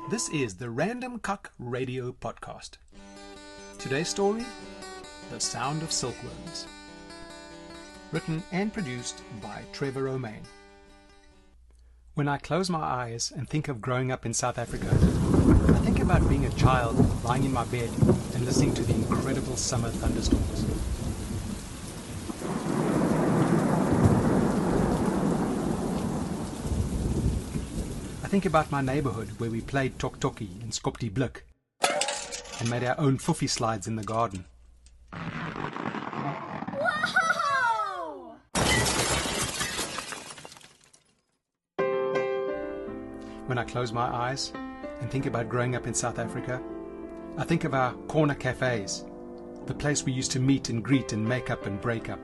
This is the Random Cock Radio Podcast. Today's story, The Sound of Silkworms. Written and produced by Trevor Romain. When I close my eyes and think of growing up in South Africa, I think about being a child lying in my bed and listening to the incredible summer thunderstorms. I think about my neighborhood where we played tok-toki and skopti blik and made our own foofie slides in the garden. Whoa! When I close my eyes and think about growing up in South Africa, I think of our corner cafes, the place we used to meet and greet and make up and break up.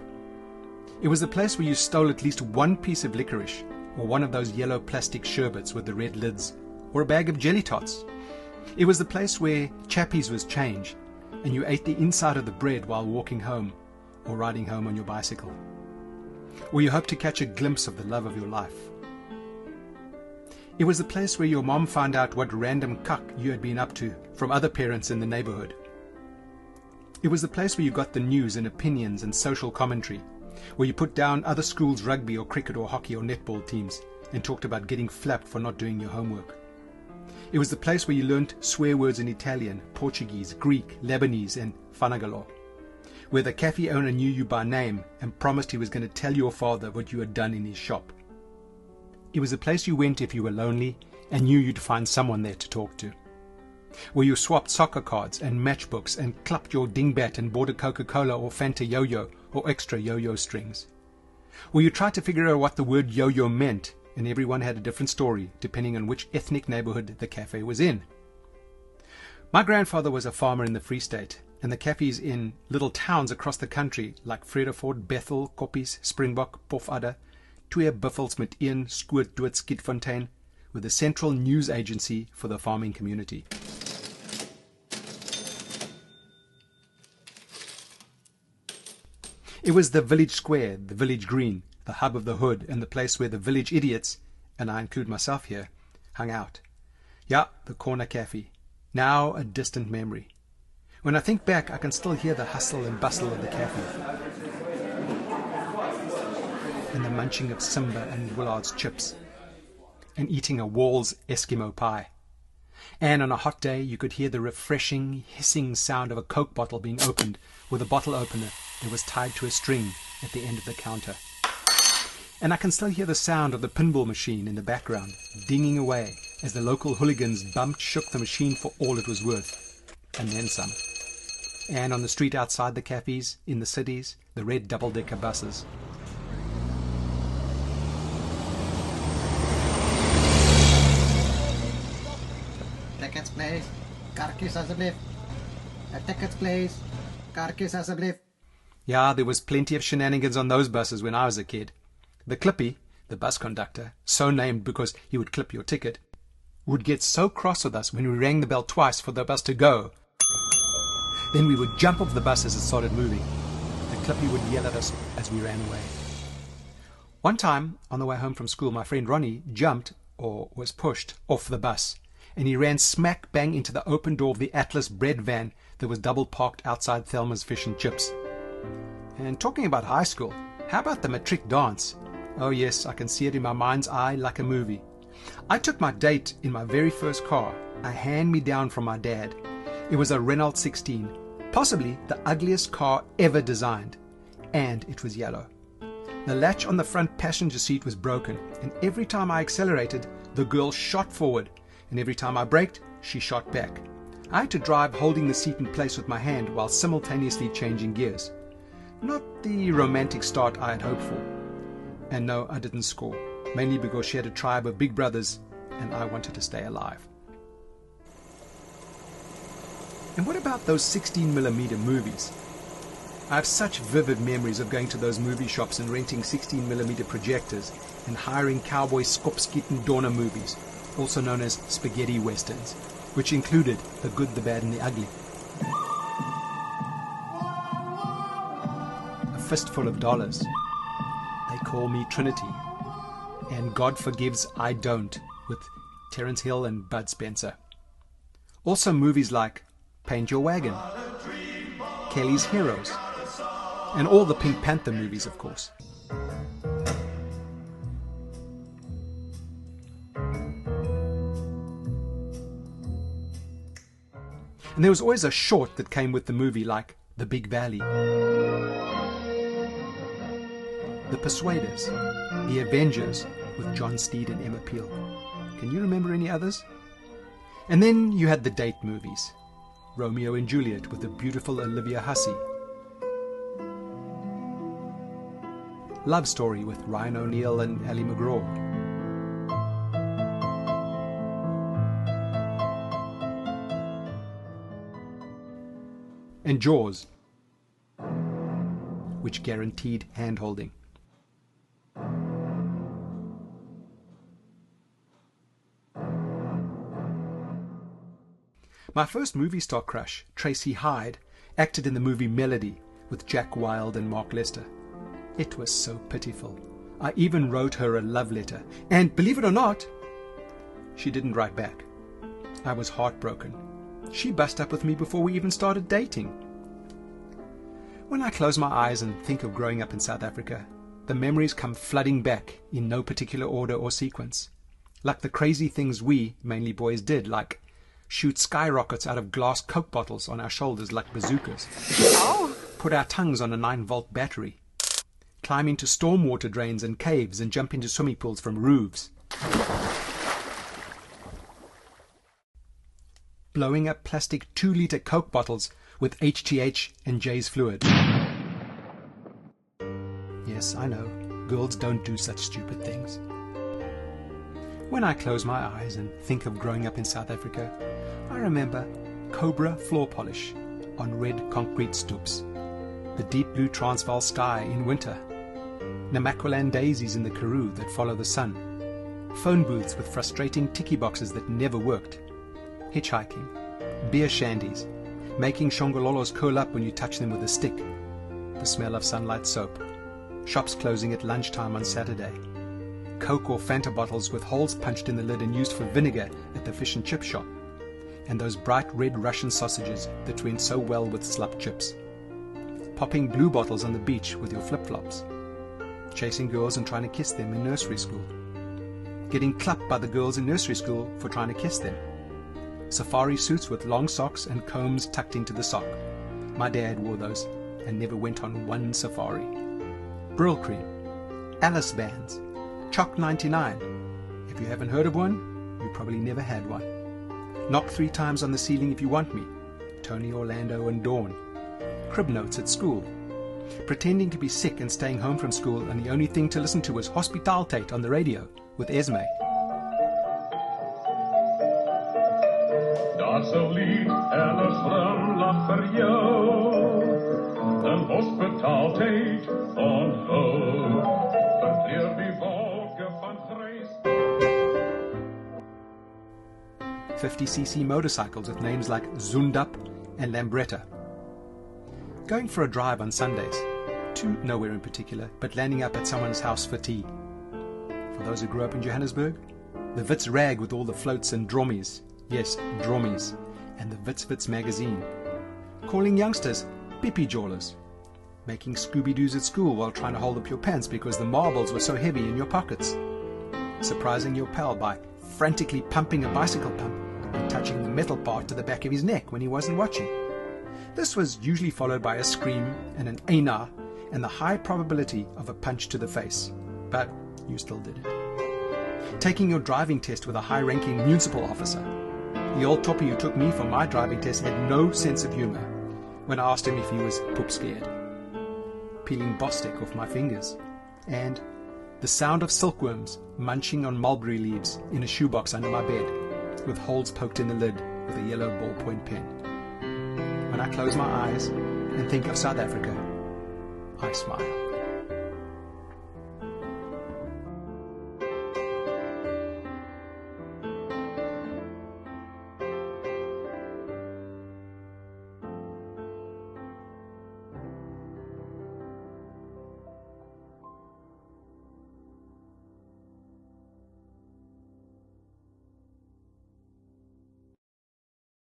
It was the place where you stole at least one piece of licorice, or one of those yellow plastic sherbets with the red lids, or a bag of jelly tots. It was the place where chappies was change, and you ate the inside of the bread while walking home, or riding home on your bicycle. Or you hoped to catch a glimpse of the love of your life. It was the place where your mom found out what random cuck you had been up to from other parents in the neighborhood. It was the place where you got the news and opinions and social commentary, where you put down other schools' rugby or cricket or hockey or netball teams and talked about getting flapped for not doing your homework. It was the place where you learnt swear words in Italian, Portuguese, Greek, Lebanese and Fanagalo, where the cafe owner knew you by name and promised he was going to tell your father what you had done in his shop. It was a place you went if you were lonely and knew you'd find someone there to talk to, where you swapped soccer cards and matchbooks and clapped your dingbat and bought a Coca-Cola or Fanta yo-yo or extra yo-yo strings, where you tried to figure out what the word yo-yo meant and everyone had a different story depending on which ethnic neighborhood the cafe was in. My grandfather was a farmer in the Free State, and the cafes in little towns across the country like Vredefort, Bethel, Koppies, Springbok, Pofadder, Twee Buffels met een skoot dood Skietfontein, were the central news agency for the farming community. It was the village square, the village green, the hub of the hood, and the place where the village idiots, and I include myself here, hung out. Yeah, the corner cafe, now a distant memory. When I think back, I can still hear the hustle and bustle of the cafe, and the munching of Simba and Willard's chips, and eating a Wall's Eskimo pie. And on a hot day, you could hear the refreshing, hissing sound of a Coke bottle being opened with a bottle opener that was tied to a string at the end of the counter. And I can still hear the sound of the pinball machine in the background, dinging away as the local hooligans shook the machine for all it was worth, and then some. And on the street outside the cafes, in the cities, the red double-decker buses. Tickets, please. Kaartjies asseblief. Tickets, please. Kaartjies asseblief. Yeah, there was plenty of shenanigans on those buses when I was a kid. The Clippy, the bus conductor, so named because he would clip your ticket, would get so cross with us when we rang the bell twice for the bus to go. Then we would jump off the bus as it started moving. The Clippy would yell at us as we ran away. One time, on the way home from school, my friend Ronnie jumped, or was pushed, off the bus, and he ran smack bang into the open door of the Atlas bread van that was double parked outside Thelma's Fish and Chips. And talking about high school, how about the matric dance? Oh yes, I can see it in my mind's eye like a movie. I took my date in my very first car, a hand-me-down from my dad. It was a Renault 16, possibly the ugliest car ever designed, and it was yellow. The latch on the front passenger seat was broken, and every time I accelerated, the girl shot forward, and every time I braked, she shot back. I had to drive holding the seat in place with my hand while simultaneously changing gears. Not the romantic start I had hoped for. And no, I didn't score, mainly because she had a tribe of big brothers and I wanted to stay alive. And what about those 16mm movies? I have such vivid memories of going to those movie shops and renting 16mm projectors and hiring cowboy Skopskiet and Dorner movies, also known as spaghetti westerns, which included The Good, the Bad and the Ugly. A fistful of dollars. They call me Trinity. And God Forgives I Don't with Terence Hill and Bud Spencer. Also movies like Paint Your Wagon, Kelly's Heroes, and all the Pink Panther movies, of course. And there was always a short that came with the movie, like The Big Valley, The Persuaders, The Avengers with John Steed and Emma Peel. Can you remember any others? And then you had the date movies, Romeo and Juliet with the beautiful Olivia Hussey, Love Story with Ryan O'Neal and Ali McGraw, and Jaws, which guaranteed hand-holding. My first movie star crush, Tracy Hyde, acted in the movie Melody with Jack Wilde and Mark Lester. It was so pitiful. I even wrote her a love letter, and believe it or not, she didn't write back. I was heartbroken. She bust up with me before we even started dating. When I close my eyes and think of growing up in South Africa, the memories come flooding back in no particular order or sequence. Like the crazy things we, mainly boys, did, like shoot skyrockets out of glass Coke bottles on our shoulders like bazookas, put our tongues on a 9-volt battery, climb into stormwater drains and caves and jump into swimming pools from roofs, blowing up plastic 2-liter Coke bottles with HGH and J's fluid. Yes, I know, girls don't do such stupid things. When I close my eyes and think of growing up in South Africa, I remember Cobra floor polish on red concrete stoops, the deep blue Transvaal sky in winter, Namaqualand daisies in the Karoo that follow the sun, phone booths with frustrating ticky boxes that never worked, hitchhiking, beer shandies, making shongololos curl up when you touch them with a stick, the smell of sunlight soap, shops closing at lunchtime on Saturday, Coke or Fanta bottles with holes punched in the lid and used for vinegar at the fish and chip shop, and those bright red Russian sausages that went so well with slop chips, popping blue bottles on the beach with your flip-flops, chasing girls and trying to kiss them in nursery school, getting clapped by the girls in nursery school for trying to kiss them, safari suits with long socks and combs tucked into the sock. My dad wore those and never went on one safari. Brill cream, Alice bands, Chalk 99. If you haven't heard of one, you probably never had one. Knock 3 times on the ceiling if you want me, Tony Orlando and Dawn. Crib notes at school. Pretending to be sick and staying home from school, and the only thing to listen to was Hospitaal Tate on the radio with Esme. Daar's 'n lied en 'n glimlag vir jou. 'n Hospitaal Tate onthou. Vertreur die wolke van grys. 50cc motorcycles with names like Zundup and Lambretta. Going for a drive on Sundays, to nowhere in particular, but landing up at someone's house for tea. For those who grew up in Johannesburg, the Wits rag with all the floats and drommies. Yes, drommies. And the Wits magazine. Calling youngsters pippy jawlers. Making Scooby-Doos at school while trying to hold up your pants because the marbles were so heavy in your pockets. Surprising your pal by frantically pumping a bicycle pump and touching the metal part to the back of his neck when he wasn't watching. This was usually followed by a scream and an "Aina" and the high probability of a punch to the face. But you still did it. Taking your driving test with a high-ranking municipal officer. The old toppy who took me for my driving test had no sense of humor when I asked him if he was poop scared. Peeling Bostik off my fingers. And the sound of silkworms munching on mulberry leaves in a shoebox under my bed, with holes poked in the lid with a yellow ballpoint pen. When I close my eyes and think of South Africa, I smile.